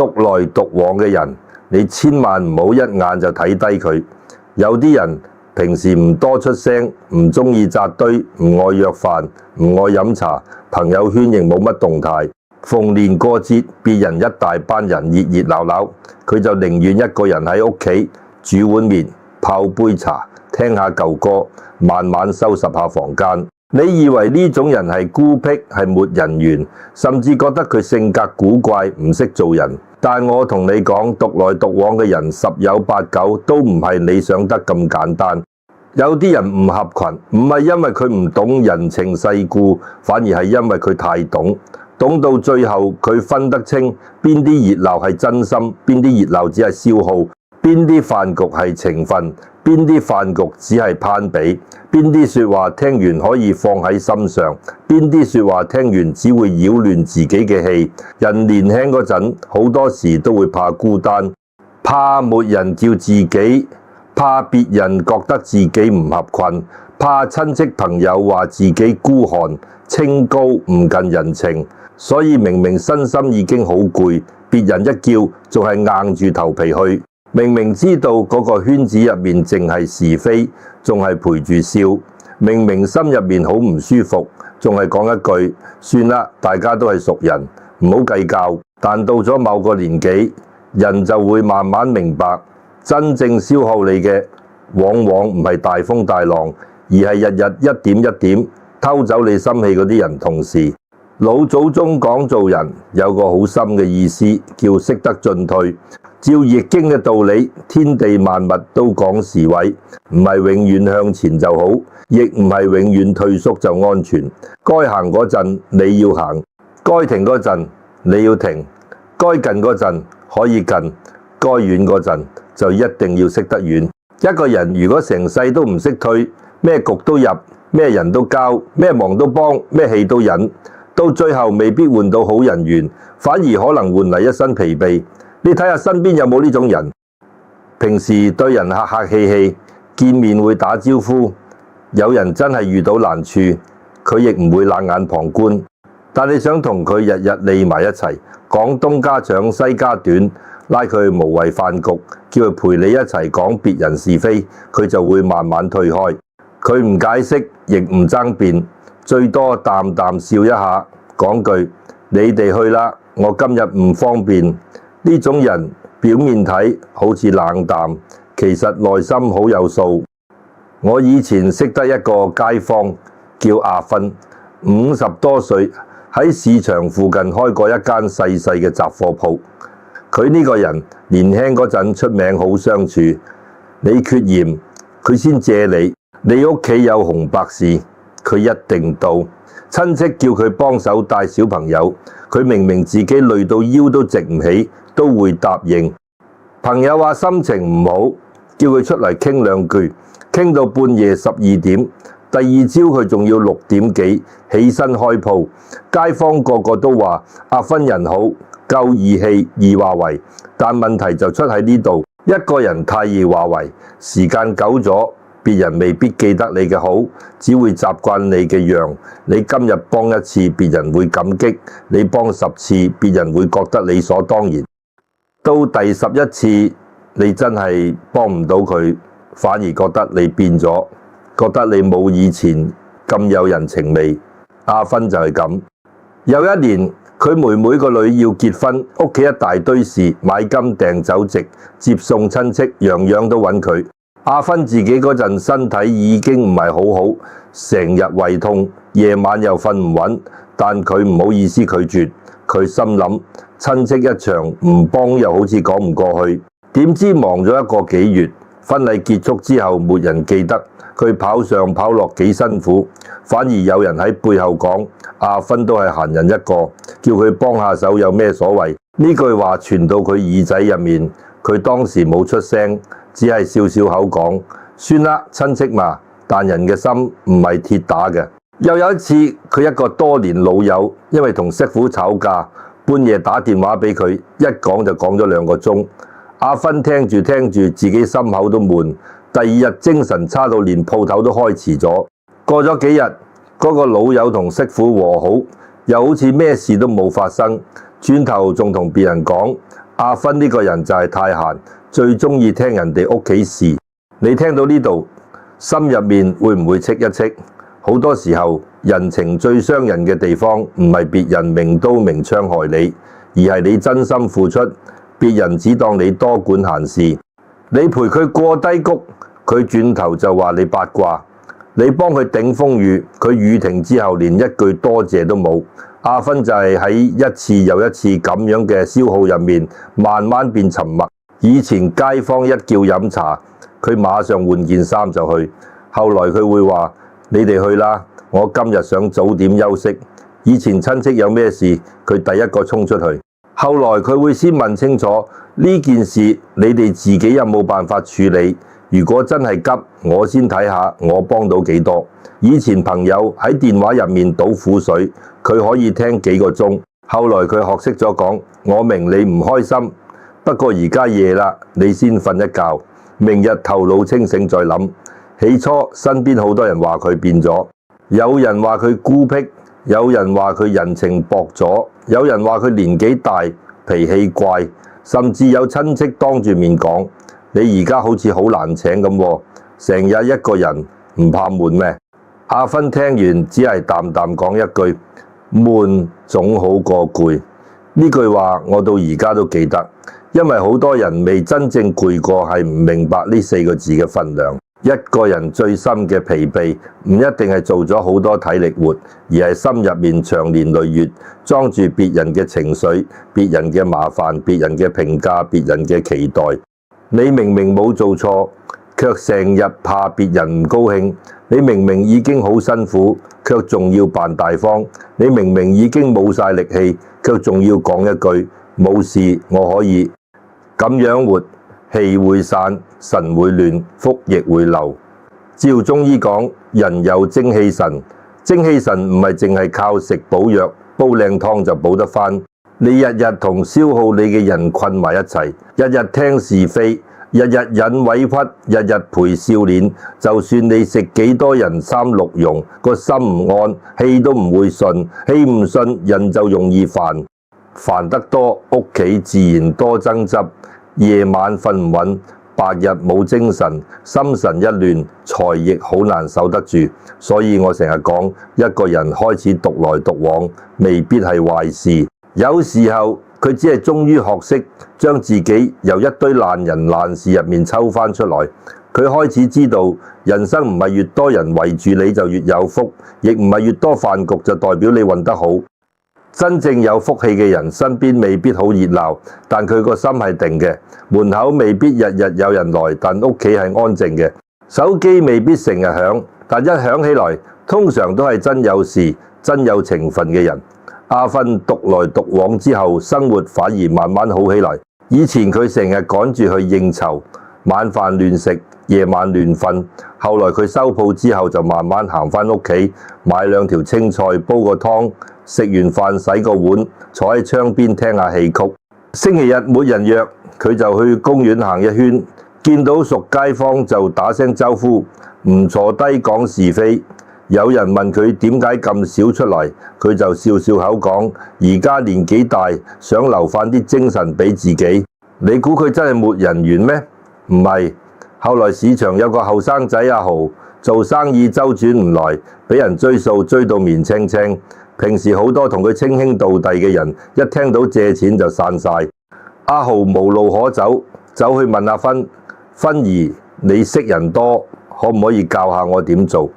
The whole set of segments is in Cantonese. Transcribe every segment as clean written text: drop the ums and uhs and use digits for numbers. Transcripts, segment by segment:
獨來獨往嘅人，你千萬唔好一眼就睇低佢。有啲人平時唔多出聲，唔中意紮堆，唔愛約飯，唔愛飲茶，朋友圈亦冇乜動態。逢年過節，別人一大班人熱熱鬧鬧，佢就寧願一個人喺屋企煮碗麵、泡杯茶，聽下舊歌，慢慢收拾下房間。你以為呢種人係孤僻，係沒人緣，甚至覺得佢性格古怪，唔識做人。但我同你講，獨來獨往嘅人十有八九都唔係你想得咁簡單。有啲人唔合群，唔係因為佢唔懂人情世故，反而係因為佢太懂。懂到最後，佢分得清邊啲熱鬧係真心，邊啲熱鬧只係消耗，邊啲飯局係情分，邊啲飯局只係攀比，邊啲說話聽完可以放喺心上，邊啲說話聽完只會擾亂自己嘅氣。人年輕嗰陣，好多時都會怕孤單，怕沒人叫自己，怕別人覺得自己唔合群，怕親戚朋友話自己孤寒清高唔近人情。所以明明身心已經好攰，別人一叫仲係硬住頭皮去。明明知道嗰個圈子入面淨係是非，仲係陪住笑。明明心入面好唔舒服，仲係講一句算啦，大家都係熟人，唔好計較。但到咗某個年紀，人就會慢慢明白，真正消耗你嘅往往唔係大風大浪，而係日日一點一點偷走你心氣嗰啲人同事。老祖宗講做人有個好深嘅意思，叫識得進退。照易經嘅道理，天地萬物都講時位，唔係永遠向前就好，亦唔係永遠退縮就安全。該行嗰陣你要行，該停嗰陣你要停，該近嗰陣可以近，該遠嗰陣就一定要識得遠。一個人如果成世都唔識退，咩局都入，咩人都交，咩忙都幫，咩氣都忍，到最後未必換到好人緣，反而可能換嚟一身疲憊。你睇下身邊有冇呢種人？平時對人客客氣氣，見面會打招呼，有人真係遇到難處，佢亦唔會冷眼旁觀。但你想同佢日日膩埋一齊，講東家長西家短，拉佢去無謂飯局，叫佢陪你一齊講別人是非，佢就會慢慢退開。佢唔解釋，亦唔爭辯，最多淡淡笑一下，講句你哋去啦，我今日唔方便。呢種人表面睇好似冷淡，其實內心好有數。我以前識得一個街坊叫阿芬，50多歲，喺市場附近開過一間細細嘅雜貨鋪。佢呢個人年輕嗰陣出名好相處，你缺鹽佢先借你，你屋企有紅白事佢一定到。親戚叫佢幫手帶小朋友，佢明明自己累到腰都直唔起，都會答應。朋友話心情唔好，叫佢出嚟傾兩句，傾到半夜12點。第二朝佢仲要6點幾起身開鋪。街坊個個都話阿芬人好，夠義氣易話為。但問題就出喺呢度，一個人太易話為，時間久咗，別人未必記得你嘅好，只會習慣你嘅讓。你今日幫一次，別人會感激；你幫10次，別人會覺得理所當然。到第11次，你真係幫唔到佢，反而覺得你變咗，覺得你冇以前咁有人情味。阿芬就係咁。有一年，佢妹妹個女要結婚，屋企一大堆事，買金訂酒席，接送親戚，樣樣都揾佢。阿芬自己嗰陣身體已經唔係好好，成日胃痛，夜晚又瞓唔穩，但佢唔好意思拒絕。佢心諗親戚一場，唔幫又好似講唔過去。點知忙咗一個幾月，婚禮結束之後沒人記得佢跑上跑落幾辛苦，反而有人喺背後講阿芬都係閒人一個，叫佢幫下手有咩所謂？呢句話傳到佢耳仔入面，佢當時冇出聲，只係笑笑口講算啦，親戚嘛。但人嘅心唔係鐵打嘅。又有一次，佢一個多年老友，因為同媳婦吵架，半夜打電話俾佢，一講就講咗2個鐘。阿芬聽住聽住，自己心口都悶。第二日精神差到連鋪頭都開遲咗。過咗幾日，嗰個老友同媳婦和好，又好似咩事都冇發生。轉頭仲同別人講阿芬呢個人就係太閒，最中意聽人哋屋企事。你聽到呢度，心入面會唔會戚一戚？好多時候，人情最傷人嘅地方，唔係別人明刀明槍害你，而係你真心付出，別人只當你多管閒事。你陪佢過低谷，佢轉頭就話你八卦。你幫佢頂風雨，佢雨停之後連一句多謝都冇。阿芬就係喺一次又一次咁樣嘅消耗入面，慢慢變沉默。以前街坊一叫飲茶，佢馬上換件衫就去。後來佢會話：你哋去啦，我今日想早點休息。以前親戚有咩事，佢第一個衝出去。後來佢會先問清楚呢件事，你哋自己有冇辦法處理？如果真係急，我先睇下我幫到幾多。以前朋友喺電話入面倒苦水，佢可以聽幾個鐘。後來佢學識咗講：我明你唔開心，不過而家夜啦，你先瞓一覺，明日頭腦清醒再諗。起初身邊好多人話佢變咗，有人話佢孤僻，有人話佢人情薄咗，有人話佢年紀大脾氣怪，甚至有親戚當住面講：你而家好似好難請咁，成日一個人唔怕悶咩？阿芬聽完只係淡淡講一句：悶總好過攰。呢句話我到而家都記得，因為好多人未真正攰過，係唔明白呢4個字嘅分量。一個人最深嘅疲憊，唔一定係做咗好多體力活，而係心入面長年累月裝住別人嘅情緒、別人嘅麻煩、別人嘅評價、別人嘅期待。你明明冇做錯，卻成日怕別人唔高興。你明明已經好辛苦，卻仲要扮大方。你明明已經冇晒力氣，卻仲要講一句冇事，我可以。咁樣活，氣會散，神會亂，福亦會流。照中醫講，人有精氣神，精氣神唔係淨係靠食補藥、煲靚湯就補得返。你日日同消耗你嘅人困埋一齊，日日聽是非，日日忍委屈，日日陪笑臉。就算你食幾多人參鹿茸，個心唔安，氣都唔會順，氣唔順，人就容易煩，煩得多，屋企自然多爭執。夜晚瞓唔穩，白日冇精神，心神一亂，財亦好難守得住。所以我成日講，一個人開始獨來獨往，未必係壞事。有時候佢只係終於學識將自己由一堆爛人爛事入面抽翻出來。佢開始知道，人生唔係越多人圍住你就越有福，亦唔係越多飯局就代表你運得好。真正有福氣嘅人，身邊未必好熱鬧，但佢個心係定嘅。門口未必日日有人來，但屋企係安靜嘅。手機未必成日響，但一響起來，通常都係真有事、真有情分嘅人。阿芬獨來獨往之後，生活反而慢慢好起來。以前佢成日趕住去應酬，晚飯亂食，夜晚亂瞓。後來佢收鋪之後，就慢慢行返屋企，買2條青菜，煲個湯，食完飯洗個碗，坐喺窗邊聽下戲曲。星期日冇人約，佢就去公園行一圈，見到熟街坊就打聲招呼，唔坐低講是非。有人問佢點解咁少出嚟，佢就笑笑口講：而家年紀大，想留返啲精神俾自己。你估佢真係沒人緣咩？唔係。後來市場有個後生仔阿豪，做生意周轉唔來，俾人追數追到面青青。平時好多同佢稱兄道弟嘅人，一聽到借錢就散晒。阿豪無路可走，走去問阿芬：芬兒，你識人多，可唔可以教下我點做？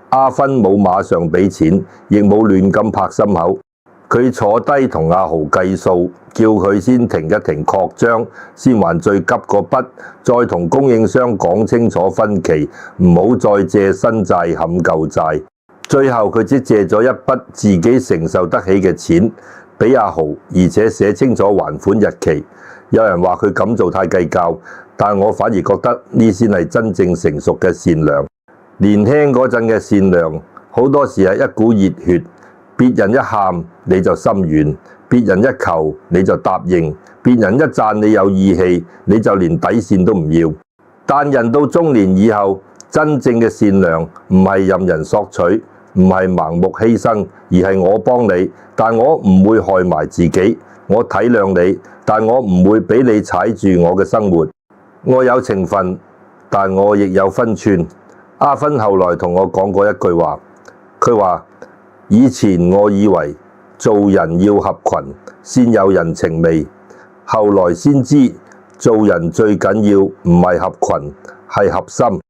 阿芬冇馬上俾錢，亦冇亂咁拍心口。佢坐低同阿豪計數，叫佢先停一停擴張，先還最急個筆，再同供應商講清楚分期，唔好再借新債冚舊債。最後佢只借咗一筆自己承受得起嘅錢俾阿豪，而且寫清楚還款日期。有人話佢咁做太計較，但我反而覺得呢先係真正成熟嘅善良。年輕嗰陣嘅善良，好多時係一股熱血。別人一喊你就心軟，別人一求你就答應，別人一讚你有義氣，你就連底線都唔要。但人到中年以後，真正嘅善良唔係任人索取，唔係盲目犧牲，而係我幫你，但我唔會害埋自己。我體諒你，但我唔會俾你踩住我嘅生活。我有情分，但我亦有分寸。阿芬後來同我講過一句話，佢話：以前我以為做人要合群先有人情味，後來先知做人最緊要唔係合群，係合心。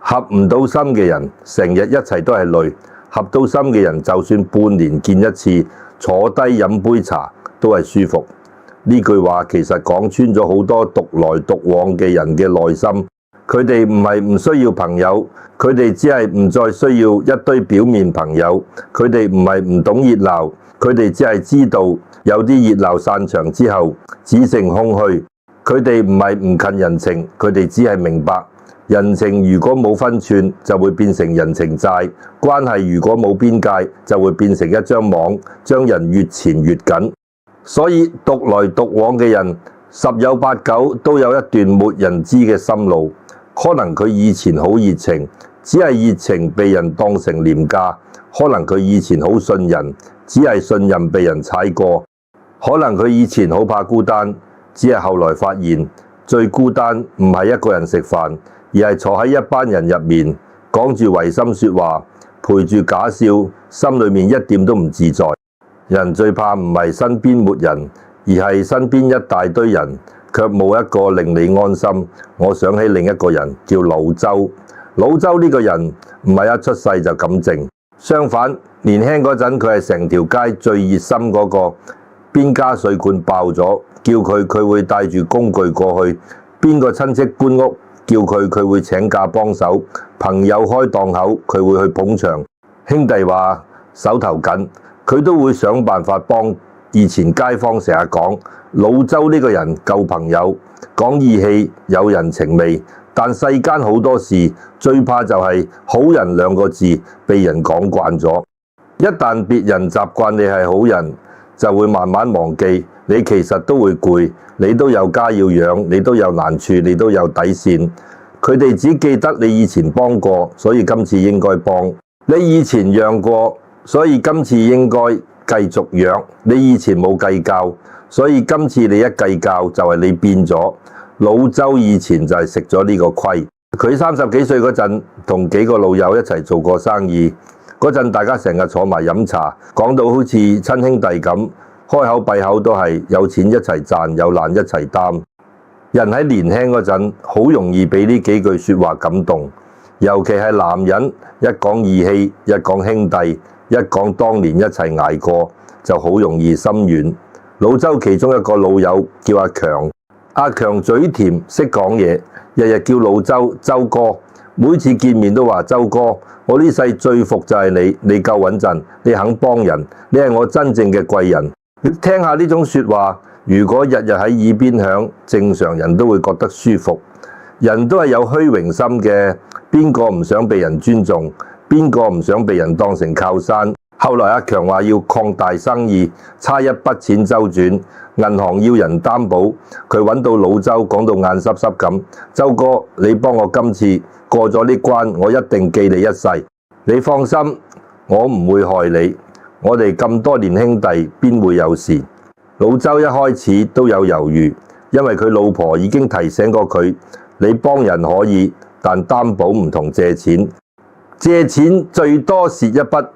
合唔到心嘅人，成日一齊都係累；合到心嘅人，就算半年見一次，坐低飲杯茶都係舒服。呢句話其實講穿咗好多獨來獨往嘅人嘅內心。佢哋唔係唔需要朋友，佢哋只係唔再需要一堆表面朋友。佢哋唔係唔懂熱鬧，佢哋只係知道有啲熱鬧散場之後只剩空虛。佢哋唔係唔近人情，佢哋只係明白人情如果冇分寸，就會變成人情債；關係如果冇邊界，就會變成一張網，將人越纏越緊。所以獨來獨往嘅人，十有八九都有一段沒人知嘅心路。可能佢以前好熱情，只係熱情被人當成廉價；可能佢以前好信任，只係信任被人踩過；可能佢以前好怕孤單，只係後來發現最孤單唔係一個人食飯，而係坐喺一班人入面，講住違心說話，陪住假笑，心裏面一點都唔自在。人最怕唔係身邊沒人，而係身邊一大堆人，卻冇一個令你安心。我想起另一個人叫老周。老周呢個人唔係一出世就咁靜，相反年輕嗰陣佢係成條街最熱心嗰個。邊家水管爆咗，叫佢會帶住工具過去；邊個親戚搬屋，叫佢會請假幫手；朋友開檔口，佢會去捧場；兄弟話手頭緊，佢都會想辦法幫。以前街坊成日講老周呢個人夠朋友，講義氣有人情味，但世間好多事最怕就係好人兩個字被人講慣咗。一旦別人習慣你係好人，就會慢慢忘記你其實都會攰，你都有家要養，你都有難處，你都有底線。佢哋只記得你以前幫過，所以今次應該幫；你以前讓過，所以今次應該繼續讓。你以前冇計較，所以今次你一計較就係你變咗。老周以前就係食咗呢個虧。佢30幾歲嗰陣，同幾個老友一齊做過生意。嗰陣大家成日坐埋飲茶，講到好似親兄弟咁，開口閉口都係有錢一齊賺，有難一齊擔。人喺年輕嗰陣，好容易俾呢幾句說話感動，尤其係男人，一講義氣，一講兄弟，一講當年一齊捱過，就好容易心軟。老周其中一個老友叫阿強，阿強嘴甜，識講嘢，日日叫老周周哥，每次見面都話周哥，我呢世最服就係你，你夠穩陣，你肯幫人，你係我真正嘅貴人。聽下呢種說話，如果日日喺耳邊響，正常人都會覺得舒服。人都係有虛榮心嘅，邊個唔想被人尊重？邊個唔想被人當成靠山？後來阿強話要擴大生意，差一筆錢周轉，銀行要人擔保，佢揾到老周，講到眼濕濕咁，周哥，你幫我今次過咗呢關，我一定記你一世。你放心，我唔會害你。我哋咁多年兄弟，邊會有事？老周一開始都有猶豫，因為佢老婆已經提醒過佢，你幫人可以，但擔保唔同借錢。借錢最多蝕一筆，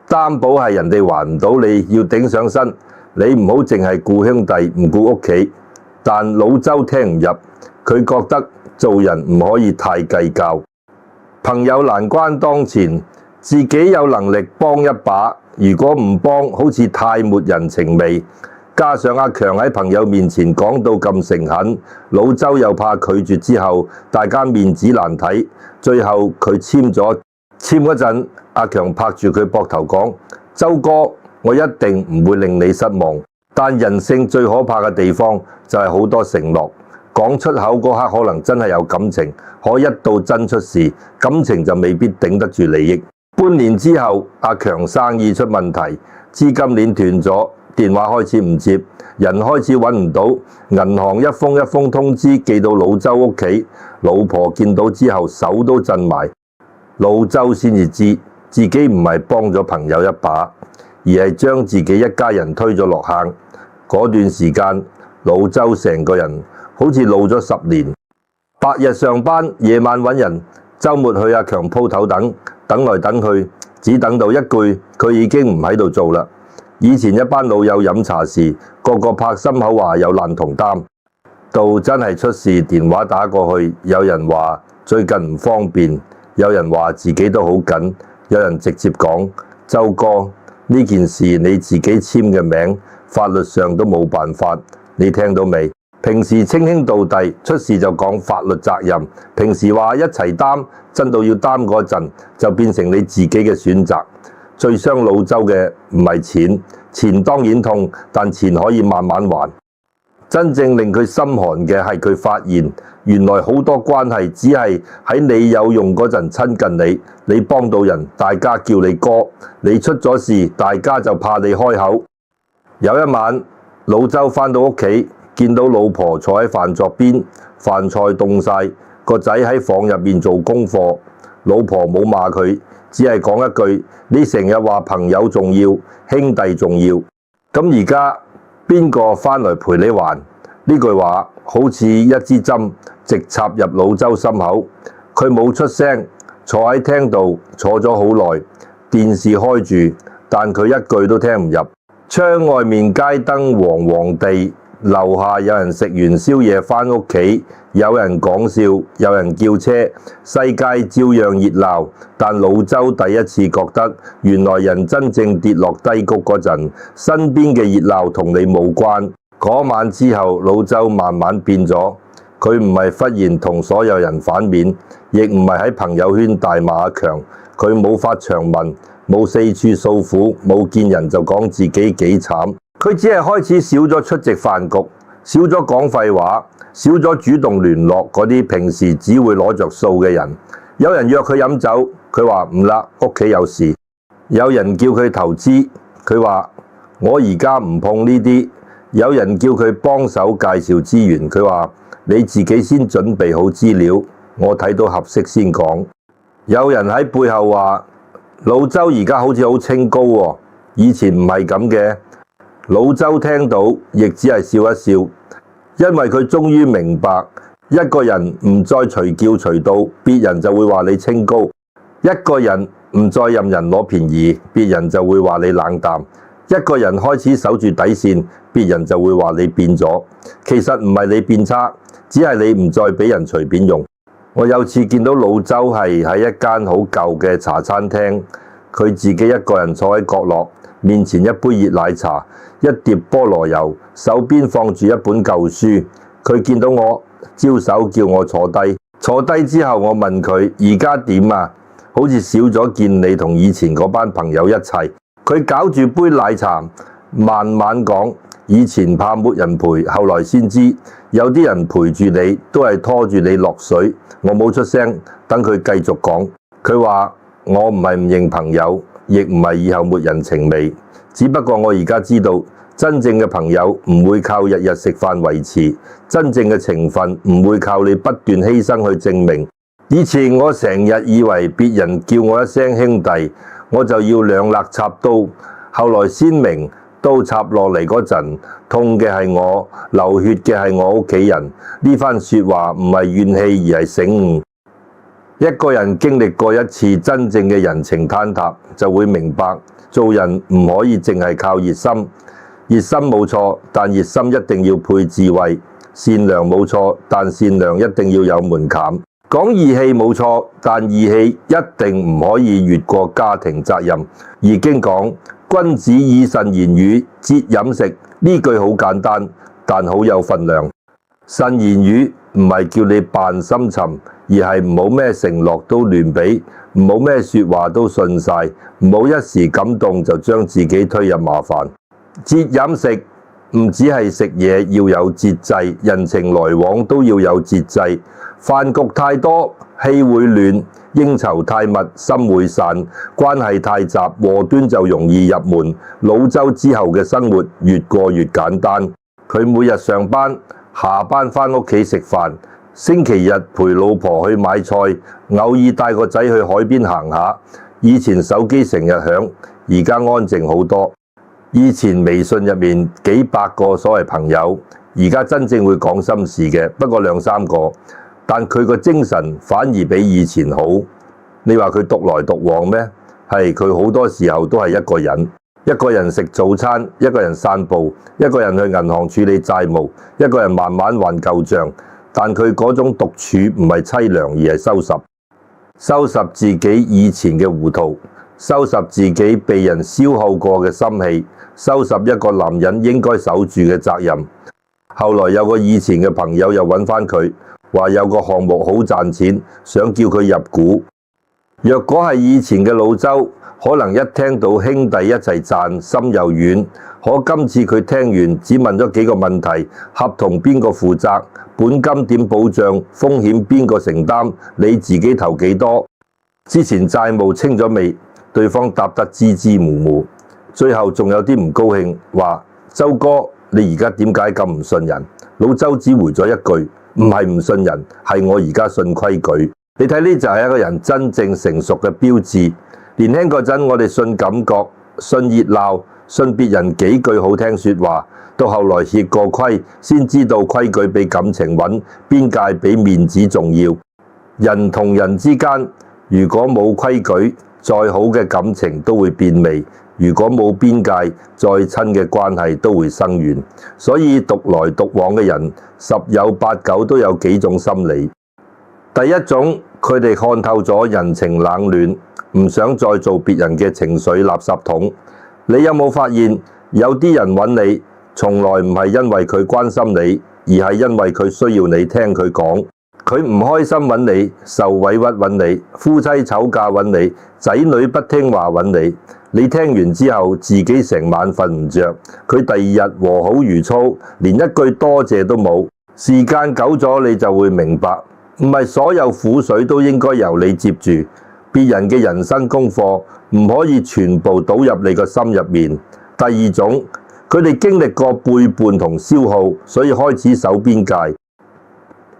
擔保係人哋還唔到，你要頂上身。你唔好淨係顧兄弟，唔顧屋企。但老周聽唔入，佢覺得做人唔可以太計較。朋友難關當前，自己有能力幫一把，如果唔幫，好似太沒人情味。加上阿強喺朋友面前講到咁誠懇，老周又怕拒絕之後大家面子難睇，最後佢簽咗。簽嗰陣，阿強拍住佢膊頭講：周哥，我一定唔會令你失望。但人性最可怕嘅地方就係好多承諾，講出口嗰刻可能真係有感情，可一到真出事，感情就未必頂得住利益。半年之後，阿強生意出問題，資金鏈斷咗，電話開始唔接，人開始揾唔到，銀行一封一封通知寄到老周屋企，老婆見到之後手都震埋。老周先至知自己唔係幫咗朋友一把，而係將自己一家人推咗落坑。嗰段時間，老周成個人好似老咗10年，白日上班，夜晚揾人，週末去阿強鋪頭等來等去，只等到一句佢已經唔喺度做啦。以前一班老友飲茶時，個個拍心口話有難同擔，到真係出事電話打過去，有人話最近唔方便，有人話自己都好緊，有人直接講：周哥，呢件事你自己簽嘅名，法律上都冇辦法，你聽到未？平時稱兄道弟，出事就講法律責任，平時話一齊擔，真到要擔嗰陣就變成你自己嘅選擇。最傷老周嘅唔係錢，錢當然痛，但錢可以慢慢還。真正令佢心寒嘅係佢發現，原來好多關係只係喺你有用嗰陣親近你，你幫到人，大家叫你哥；你出咗事，大家就怕你開口。有一晚，老周返到屋企，見到老婆坐喺飯桌邊，飯菜凍晒，個仔喺房入面做功課，老婆冇罵佢，只係講一句：你成日話朋友重要，兄弟重要，咁而家邊個返嚟陪你還？呢句話好似一支針，直插入老周心口。佢冇出聲，坐喺廳度坐咗好耐，電視開住，但佢一句都聽唔入。窗外面街燈黃黃地，樓下有人食完宵夜返屋企，有人講笑，有人叫車，世界照樣熱鬧。但老周第一次覺得，原來人真正跌落低谷嗰陣，身邊嘅熱鬧同你冇關。嗰晚之後，老周慢慢變咗，佢唔係忽然同所有人反面，亦唔係喺朋友圈大罵阿強，佢冇發長文，冇四處訴苦，冇見人就講自己幾慘。佢只係開始少咗出席飯局，少咗講廢話，少咗主動聯絡嗰啲平時只會攞着數嘅人。有人約佢飲酒，佢話唔啦，屋企有事。有人叫佢投資，佢話我而家唔碰呢啲。有人叫佢幫手介紹資源，佢話你自己先準備好資料，我睇到合適先講。有人喺背後話老周而家好似好清高喎，以前唔係咁嘅。老周聽到亦只係笑一笑，因為佢終於明白，一個人唔再隨叫隨到，別人就會話你清高；一個人唔再任人攞便宜，別人就會話你冷淡；一個人開始守住底線，別人就會話你變咗。其實唔係你變差，只係你唔再俾人隨便用。我有次見到老周係喺一間好舊嘅茶餐廳，佢自己一個人坐喺角落，面前一杯熱奶茶，一碟菠蘿油，手邊放住一本舊書。佢見到我，招手叫我坐低。坐低之後，我問佢而家點啊？好似少咗見你同以前嗰班朋友一齊。佢攪住杯奶茶，慢慢講。以前怕沒人陪，後來先知有啲人陪住你，都係拖住你落水。我冇出聲，等佢繼續講。佢話我唔係唔認朋友，亦唔係以後沒人情味，只不過我而家知道，真正嘅朋友唔會靠日日食飯維持，真正嘅情分唔會靠你不斷犧牲去證明。以前我成日以為別人叫我一聲兄弟，我就要兩肋插刀，後來先明刀插落嚟嗰陣，痛嘅係我，流血嘅係我屋企人。呢番說話唔係怨氣，而係醒悟。一個人經歷過一次真正嘅人情坍塌，就會明白做人唔可以淨係靠熱心。熱心冇錯，但熱心一定要配智慧；善良冇錯，但善良一定要有門檻。講義氣冇錯，但義氣一定唔可以越過家庭責任。易經講君子以慎言語，節飲食，呢句好簡單，但好有分量。慎言語唔係叫你扮深沉，而係唔好咩承諾都亂俾，唔好咩說話都信晒，唔好一時感動就將自己推入麻煩。節飲食唔只係食嘢要有節制，人情來往都要有節制。飯局太多，氣會亂；應酬太密，心會散；關係太雜，禍端就容易入門。老周之後嘅生活越過越簡單，佢每日上班，下班返屋企食飯，星期日陪老婆去買菜，偶爾帶個仔去海邊行下。以前手機成日響，而家安靜好多。以前微信入面幾百個所謂朋友，而家真正會講心事嘅不過兩三個，但佢個精神反而比以前好。你話佢獨來獨往咩？係，佢好多時候都係一個人，一個人食早餐，一個人散步，一個人去銀行處理債務，一個人慢慢還舊賬。但佢嗰種獨處唔係凄涼，而係收拾自己以前嘅糊塗，收拾自己被人消耗過嘅心氣，收拾一個男人應該守住嘅責任。後來有個以前嘅朋友又揾返佢，話有個項目好賺錢，想叫佢入股。若果係以前嘅老周，可能一聽到兄弟一齊賺，心又軟。可今次佢聽完，只問咗幾個問題：合同邊個負責？本金點保障？風險邊個承擔？你自己投幾多？之前債務清咗未？對方答得支支吾吾。最後仲有啲唔高興，話：周哥，你而家點解咁唔信人？老周只回咗一句：唔係唔信人，係我而家信規矩。你睇呢就係一個人真正成熟嘅標誌。年輕嗰陣我哋信感覺，信熱鬧，信別人幾句好聽說話，到後來吃過虧，先知道規矩比感情穩，邊界比面子重要。人同人之間如果冇規矩，再好嘅感情都會變味；如果冇邊界，再親嘅關係都會生怨。所以獨來獨往嘅人，十有八九都有幾種心理。第一種，佢哋看透咗人情冷暖，唔想再做別人嘅情緒垃圾桶。你有冇發現有啲人揾你，從來唔係因為佢關心你，而係因為佢需要你聽佢講。佢唔開心揾你，受委屈揾你，夫妻吵架揾你，仔女不聽話揾你。你聽完之後，自己成晚瞓唔着，佢第二日和好如初，連一句多謝都冇。時間久咗，你就會明白，唔係所有苦水都應該由你接住。別人嘅人生功課唔可以全部倒入你個心入面。第二種，佢哋經歷過背叛同消耗，所以開始守邊界。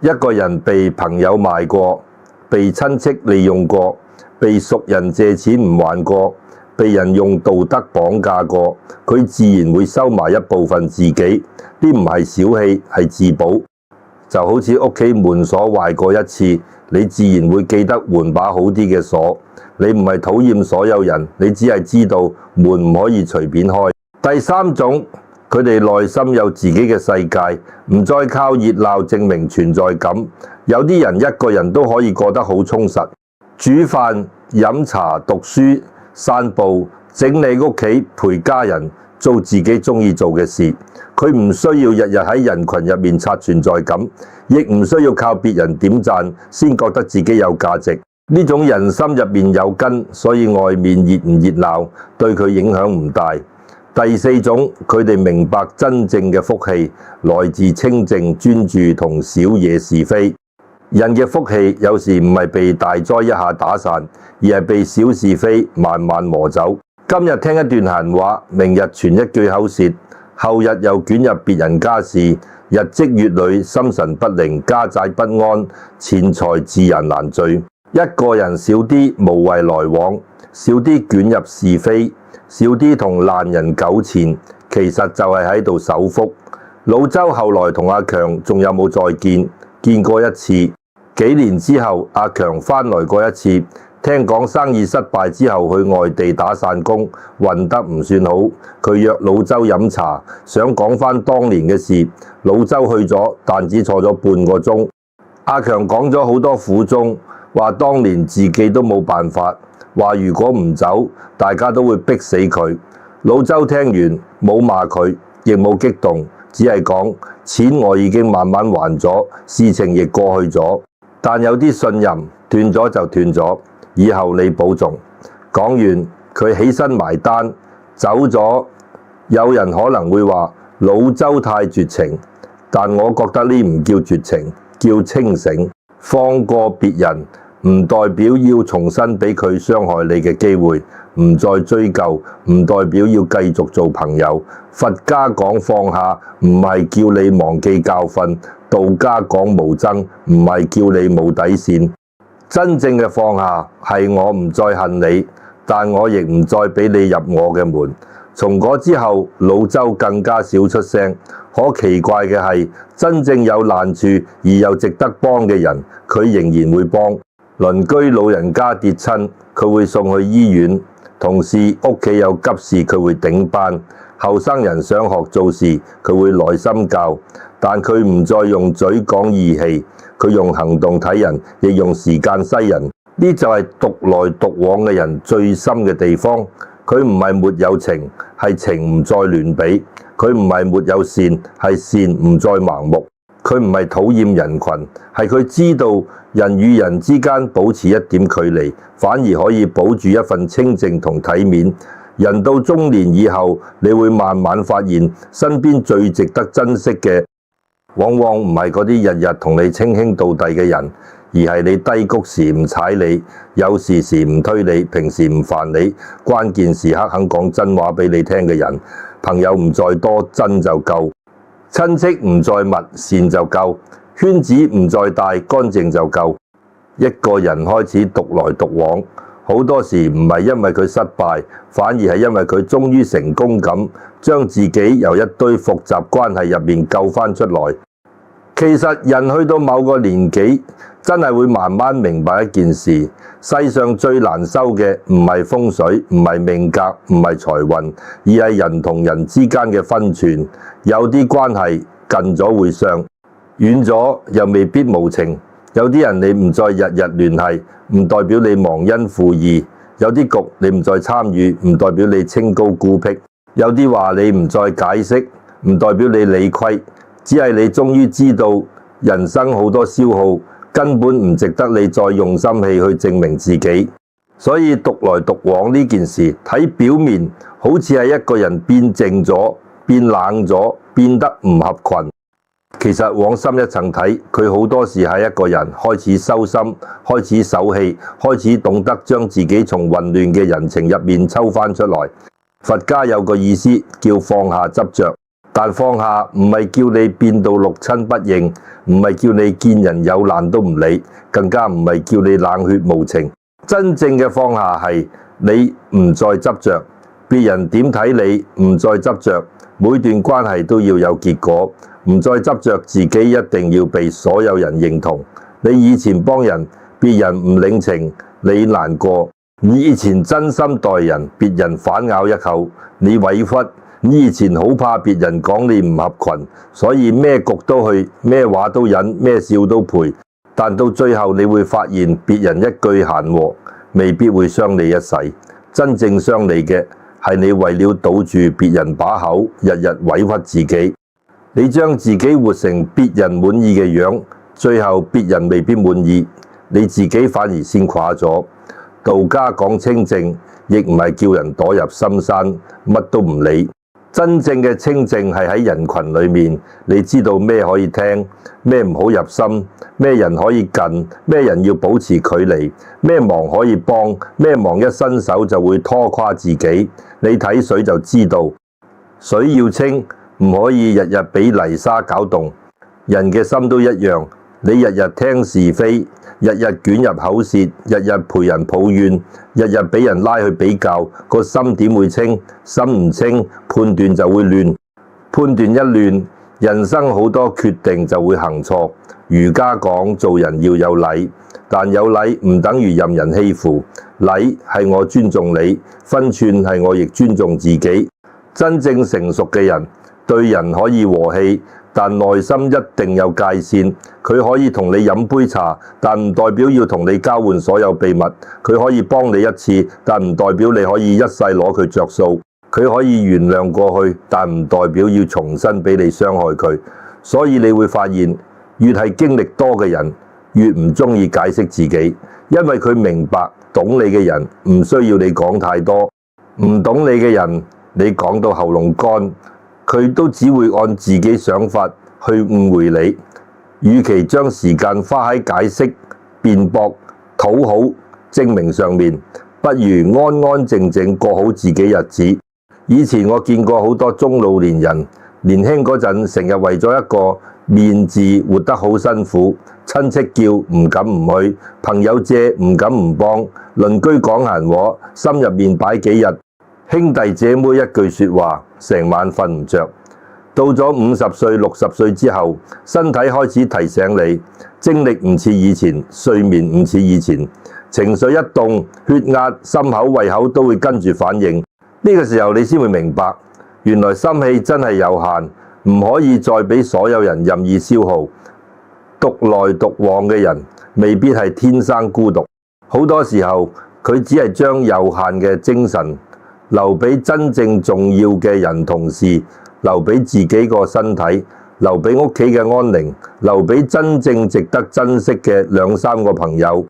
一個人被朋友賣過，被親戚利用過，被熟人借錢唔還過，被人用道德綁架過，佢自然會收埋一部分自己。呢唔係小氣，係自保。就好似屋企門鎖壞過一次，你自然會記得換把好啲嘅鎖。你唔係討厭所有人，你只係知道門唔可以隨便開。第三種，佢哋內心有自己嘅世界，唔再靠熱鬧證明存在感。有啲人一個人都可以過得好充實，煮飯、飲茶、讀書、散步、整理屋企、陪家人，做自己中意做嘅事。佢唔需要日日喺人群入面刷存在感，亦唔需要靠別人點讚先覺得自己有價值。呢種人心入面有根，所以外面熱唔熱鬧對佢影響唔大。第四種，佢哋明白真正嘅福氣來自清靜專注同少惹是非。人嘅福氣有時唔係被大災一下打散，而係被小是非慢慢磨走。今日聽一段閒話，明日傳一句口舌，後日又捲入別人家事，日積月累，心神不寧，家債不安，錢財自然難聚。一個人少啲無謂來往，少啲捲入是非，少啲同爛人糾纏，其實就係喺度守福。老周後來同阿強仲有冇再見？見過一次。幾年之後，阿強返來過一次。聽講生意失敗之後去外地打散工，混得唔算好。佢約老周飲茶，想講返當年嘅事。老周去咗，但只坐咗半個鐘。阿強講咗好多苦衷，話當年自己都冇辦法，話如果唔走，大家都會逼死佢。老周聽完冇罵佢，亦冇激動，只係講錢我已經慢慢還咗，事情亦過去咗，但有啲信任斷咗就斷咗。以後你保重。講完，佢起身埋單走咗。有人可能會話老周太絕情，但我覺得呢唔叫絕情，叫清醒。放過別人唔代表要重新俾佢傷害你嘅機會，唔再追究唔代表要繼續做朋友。佛家講放下唔係叫你忘記教訓，道家講無爭唔係叫你冇底線。真正嘅放下係我唔再恨你，但我亦唔再俾你入我嘅門。從嗰之後，老周更加少出聲。可奇怪嘅係，真正有難處而又值得幫嘅人，佢仍然會幫。鄰居老人家跌親，佢會送去醫院；同事屋企有急事，佢會頂班；後生人想學做事，佢會耐心教。但佢唔再用嘴講義氣，佢用行動睇人，亦用時間篩人。呢就係獨來獨往嘅人最深嘅地方。佢唔係沒有情，係情唔再亂比；佢唔係沒有善，係善唔再盲目；佢唔係討厭人群，係佢知道人與人之間保持一點距離，反而可以保住一份清靜同體面。人到中年以後，你會慢慢發現，身邊最值得珍惜嘅，往往唔係嗰啲日日同你稱兄道弟嘅人，而係你低谷時唔踩你，有事時唔推你，平時唔煩你，關鍵時刻肯講真話俾你聽嘅人。朋友唔再多，真就夠；親戚唔再密，善就夠；圈子唔再大，乾淨就夠。一個人開始獨來獨往，好多時唔係因為佢失敗，反而係因為佢終於成功咁將自己由一堆複雜關係入面救翻出來。其實人去到某個年紀，真係會慢慢明白一件事，世上最難修嘅唔係風水，唔係命格，唔係財運，而係人同人之間嘅分寸。有啲關係近咗會傷，遠咗又未必無情。有啲人你唔再日日聯繫，唔代表你忘恩負義；有啲局你唔再參與，唔代表你清高孤僻；有啲話你唔再解釋，唔代表你理虧。只係你終於知道，人生好多消耗根本唔值得你再用心氣去證明自己。所以獨來獨往呢件事，睇表面好似係一個人變靜咗、變冷咗、變得唔合群。其實往深一層睇，佢好多時係一個人開始收心、開始守氣、開始懂得將自己從混亂嘅人情入面抽翻出來。佛家有個意思叫放下執着。但放下唔係叫你變到六親不認，唔係叫你見人有難都唔理，更加唔係叫你冷血無情。真正嘅放下係你唔再執着，別人點睇你唔再執着，每段關係都要有結果，唔再執着自己一定要被所有人認同。你以前幫人，別人唔領情，你難過；你以前真心待人，別人反咬一口，你委屈。你以前好怕別人講你唔合群，所以咩局都去，咩話都忍，咩笑都陪。但到最後你會發現，別人一句閒禍未必會傷你一世，真正傷你嘅係你為了堵住別人把口，日日委屈自己。你將自己活成別人滿意嘅樣，最後別人未必滿意，你自己反而先垮咗。道家講清靜，亦唔係叫人躲入深山，乜都唔理。真正嘅清靜係喺人群裏面，你知道咩可以聽，咩唔好入心，咩人可以近，咩人要保持距離，咩忙可以幫，咩忙一伸手就會拖垮自己。你睇水就知道，水要清，唔可以日日俾泥沙搞動。人嘅心都一樣，你日日聽是非，日日捲入口舌，日日陪人抱怨，日日俾人拉去比較，個心點會清？心唔清，判斷就會亂，判斷一亂，人生好多決定就會行錯。儒家講做人要有禮，但有禮唔等於任人欺負。禮係我尊重你，分寸係我亦尊重自己。真正成熟嘅人，對人可以和氣，但內心一定有界線。佢可以同你飲杯茶，但唔代表要同你交換所有秘密。佢可以幫你一次，但唔代表你可以一世攞佢着數。佢可以原諒過去，但唔代表要重新俾你傷害佢。所以你會發現，越係經歷多嘅人，越唔中意解釋自己，因為佢明白懂你嘅人唔需要你講太多，唔懂你嘅人，你講到喉嚨乾，佢都只會按自己想法去誤會你。與其將時間花喺解釋、辯駁、討好、證明上面，不如安安靜靜過好自己日子。以前我見過好多中老年人，年輕嗰陣成日為咗一個面字活得好辛苦，親戚叫唔敢唔去，朋友借唔敢唔幫，鄰居講閒話，心入面擺幾日，兄弟姐妹一句說話，成晚瞓唔着。到咗50歲、60歲之後，身體開始提醒你，精力唔似以前，睡眠唔似以前，情緒一動，血壓、心口、胃口都會跟住反應。呢個時候你先會明白，原來心氣真係有限，唔可以再俾所有人任意消耗。獨來獨往嘅人未必係天生孤獨，好多時候佢只係將有限嘅精神留俾真正重要嘅人同事，留俾自己個身體，留俾屋企嘅安寧，留俾真正值得珍惜嘅2、3個朋友，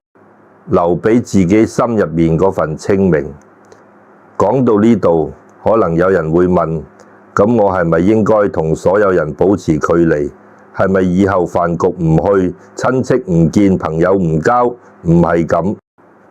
留俾自己心入面嗰份清明。講到呢度，可能有人會問，咁我係咪應該同所有人保持距離？係咪以後飯局唔去，親戚唔見，朋友唔交？唔係咁，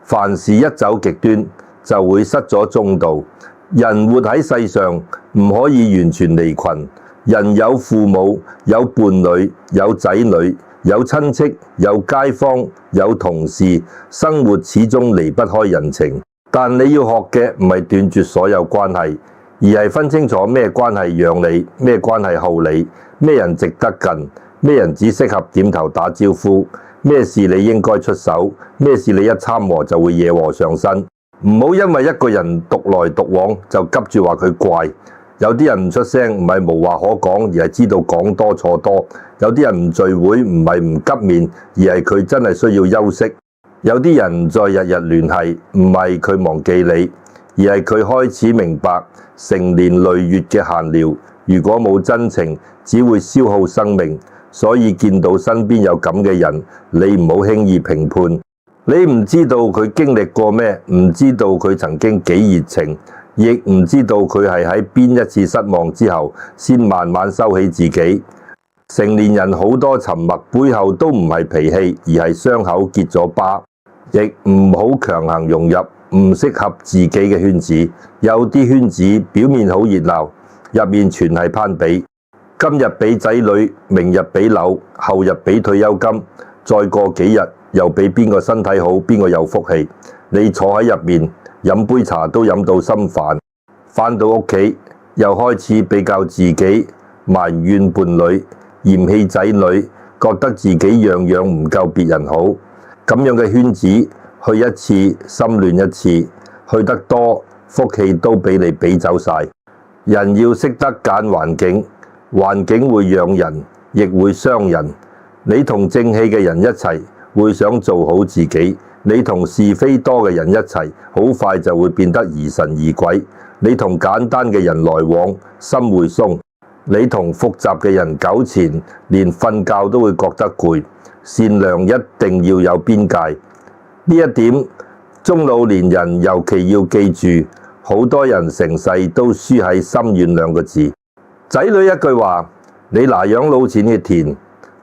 凡事一走極端就會失咗中道。人活喺世上唔可以完全離群，人有父母，有伴侶，有仔女，有親戚，有街坊，有同事，生活始終離不開人情。但你要學嘅唔係斷絕所有關係，而係分清楚咩關係讓你，咩關係耗你，咩人值得近，咩人只適合點頭打招呼，咩事你應該出手，咩事你一參和就會惹禍上身。唔好因為一個人獨來獨往就急住話佢怪。有啲人唔出聲唔係無話可講，而係知道講多錯多。有啲人唔聚會唔係唔急面，而係佢真係需要休息。有啲人唔再日日聯繫，唔係佢忘記你，而係佢開始明白成年累月嘅閒聊，如果冇真情，只會消耗生命。所以見到身邊有咁嘅人，你唔好輕易評判。你唔知道佢經歷過咩，唔知道佢曾經幾熱情，亦唔知道佢係喺邊一次失望之後，先慢慢收起自己。成年人好多沉默背後都唔係脾氣，而係傷口結咗疤。亦唔好強行融入唔適合自己嘅圈子。有啲圈子表面好熱鬧，入面全係攀比。今日俾仔女，明日俾樓，後日俾退休金，再過幾日又俾邊個身體好，邊個有福氣。你坐喺入面飲杯茶都飲到心煩，返到屋企又開始比較自己，埋怨伴侶，嫌棄仔女，覺得自己樣樣唔夠別人好。咁樣嘅圈子去一次心亂一次，去得多福氣都俾你俾走晒。人要識得揀環境，環境會養人，亦會傷人。你同正氣嘅人一齊，會想做好自己；你同是非多嘅人一齊，好快就會變得疑神疑鬼。你同簡單嘅人來往，心會鬆；你同複雜嘅人糾纏，連瞓覺都會覺得攰。善良一定要有邊界，呢一點中老年人尤其要記住。好多人成世都輸喺心軟2個字。仔女一句話，你拿養老錢去填；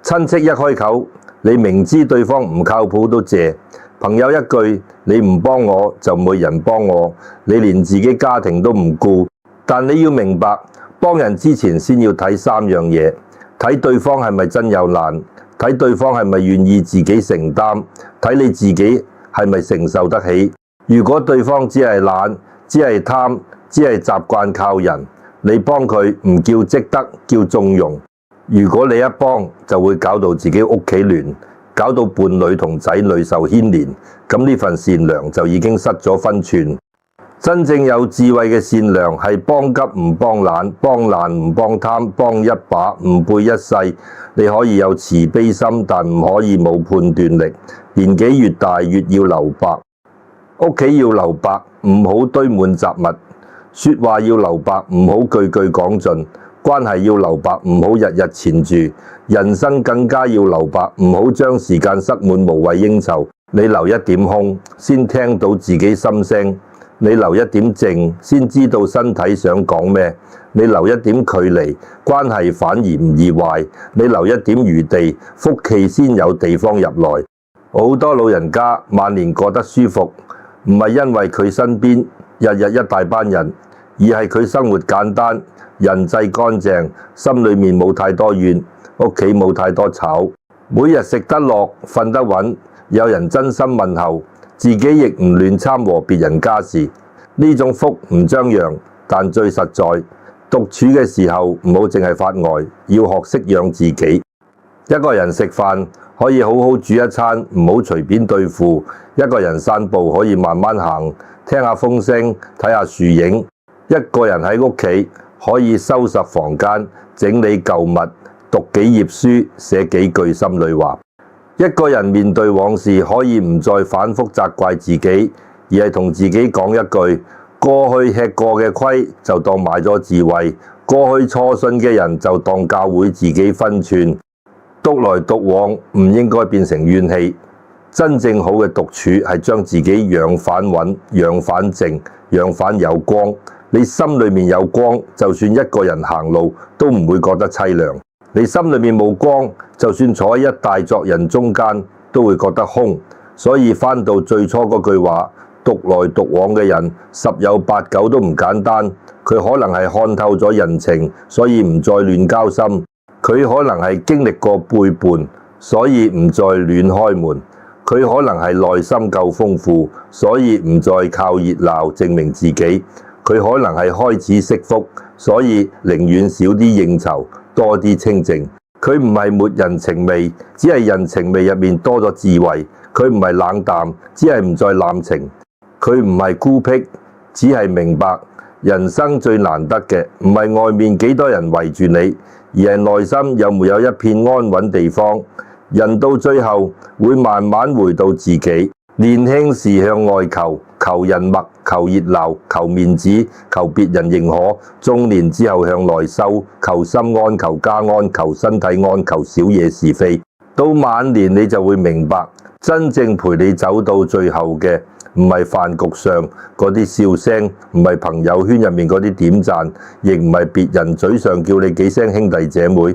親戚一開口，你明知對方唔靠譜都借；朋友一句，你唔幫我就冇人幫我，你連自己家庭都唔顧。但你要明白，幫人之前先要睇3樣嘢：睇對方係咪真有難，睇對方係咪願意自己承擔，睇你自己係咪承受得起。如果對方只係懶，只係貪，只係習慣靠人，你幫佢唔叫積德，叫縱容。如果你一幫，就會搞到自己屋企亂，搞到伴侶同仔女受牽連，咁呢份善良就已經失咗分寸。真正有智慧嘅善良係幫急唔幫懶，幫難唔幫貪，幫一把唔背一世。你可以有慈悲心，但唔可以冇判斷力。年紀越大越要留白，屋企要留白，唔好堆滿雜物；說話要留白，唔好句句講盡；關係要留白，唔好日日纏住；人生更加要留白，唔好將時間塞滿無謂應酬。你留一點空，先聽到自己心聲。你留一點靜，先知道身體想講咩；你留一點距離，關係反而唔易壞；你留一點餘地，福氣先有地方入來。好多老人家晚年過得舒服，唔係因為佢身邊日日一大班人，而係佢生活簡單，人際乾淨，心裏面冇太多怨，屋企冇太多吵，每日食得落，瞓得穩，有人真心問候，自己亦唔亂參和別人家事。呢種福唔張揚，但最實在。獨處嘅時候唔好淨係發呆，要學識養自己。一個人食飯可以好好煮一餐，唔好隨便對付；一個人散步可以慢慢行，聽下風聲，睇下樹影；一個人喺屋企可以收拾房間，整理舊物，讀幾頁書，寫幾句心裏話。一個人面對往事可以唔再反覆責怪自己，而係同自己講一句：過去吃過嘅虧就當買咗智慧，過去錯信嘅人就當教會自己分寸。獨來獨往唔應該變成怨氣，真正好嘅獨處係將自己養返穩、養返靜、養返有光。你心裏面有光，就算一個人行路都唔會覺得凄涼；你心裏面冇光，就算坐喺一大作人中間都會覺得空。所以返到最初嗰句話，獨來獨往嘅人十有八九都唔簡單。佢可能係看透咗人情，所以唔再亂交心。佢可能係經歷過背叛，所以唔再亂開門；佢可能係內心夠豐富，所以唔再靠熱鬧證明自己；佢可能係開始惜福，所以寧願少啲應酬，多啲清靜。佢唔係沒人情味，只係人情味入面多咗智慧；佢唔係冷淡，只係唔再濫情；佢唔係孤僻，只係明白人生最難得嘅唔係外面幾多人圍住你，而係內心有沒有一片安穩地方。人到最後會慢慢回到自己。年輕時向外求，求人脈，求熱鬧，求面子，求別人認可；中年之後向內修，求心安，求家安，求身體安，求小嘢是非。到晚年你就會明白，真正陪你走到最後嘅唔係飯局上嗰啲笑聲，唔係朋友圈入面嗰啲點讚，亦唔係別人嘴上叫你幾聲兄弟姐妹。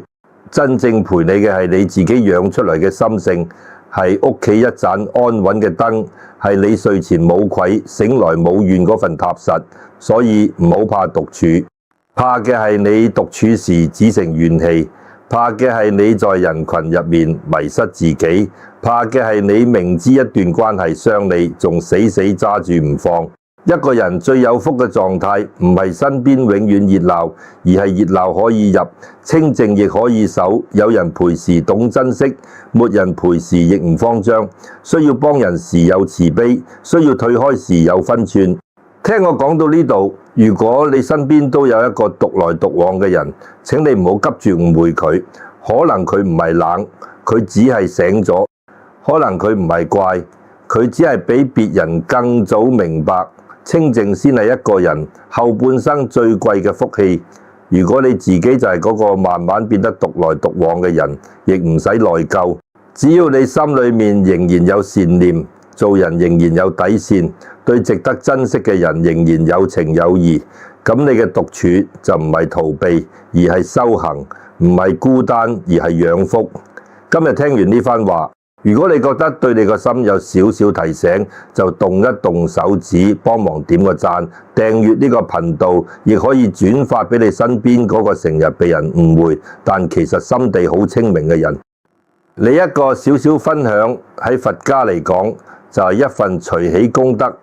真正陪你嘅係你自己養出嚟嘅心性，係屋企一盞安穩嘅燈，係你睡前冇愧，醒來冇怨嗰份踏實。所以唔好怕獨處，怕嘅係你獨處時只剩怨氣，怕嘅係你在人群入面迷失自己，怕嘅係你明知一段關係傷你，仲死死揸住唔放。一個人最有福嘅狀態，唔係身邊永遠熱鬧，而係熱鬧可以入，清靜亦可以守。有人陪時懂珍惜，沒人陪時亦唔慌張。需要幫人時有慈悲，需要退開時有分寸。聽我講到呢度，如果你身邊都有一個獨來獨往嘅人，請你唔好急住誤會佢。可能佢唔係冷，佢只係醒咗；可能佢唔係怪，佢只係比別人更早明白。清靜先係一個人後半生最貴嘅福氣。如果你自己就係嗰個慢慢變得獨來獨往嘅人，亦唔使內疚。只要你心裏面仍然有善念，做人仍然有底線，對值得珍惜嘅人仍然有情有義，咁你嘅獨處就唔係逃避，而係修行；唔係孤單，而係養福。今日聽完呢番話，如果你覺得對你個心有少少提醒，就動一動手指，幫忙點個讚，訂閱呢個頻道，亦可以轉發俾你身邊嗰個成日被人誤會，但其實心地好清明嘅人。你一個少少分享，喺佛家嚟講，就係一份隨喜功德，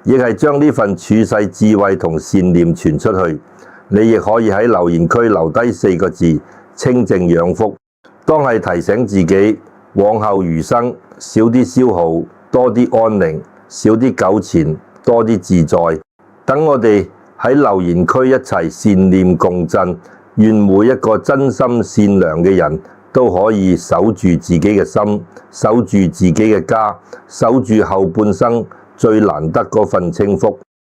亦係將呢份處世智慧同善念傳出去。你亦可以喺留言區留低4個字：清靜養福。當係提醒自己，往後餘生少啲消耗，多啲安寧；少啲糾纏，多啲自在。等我哋喺留言區一齊善念共振，願每一個真心善良嘅人都可以守住自己嘅心，守住自己嘅家，守住後半生最難得嗰份清福。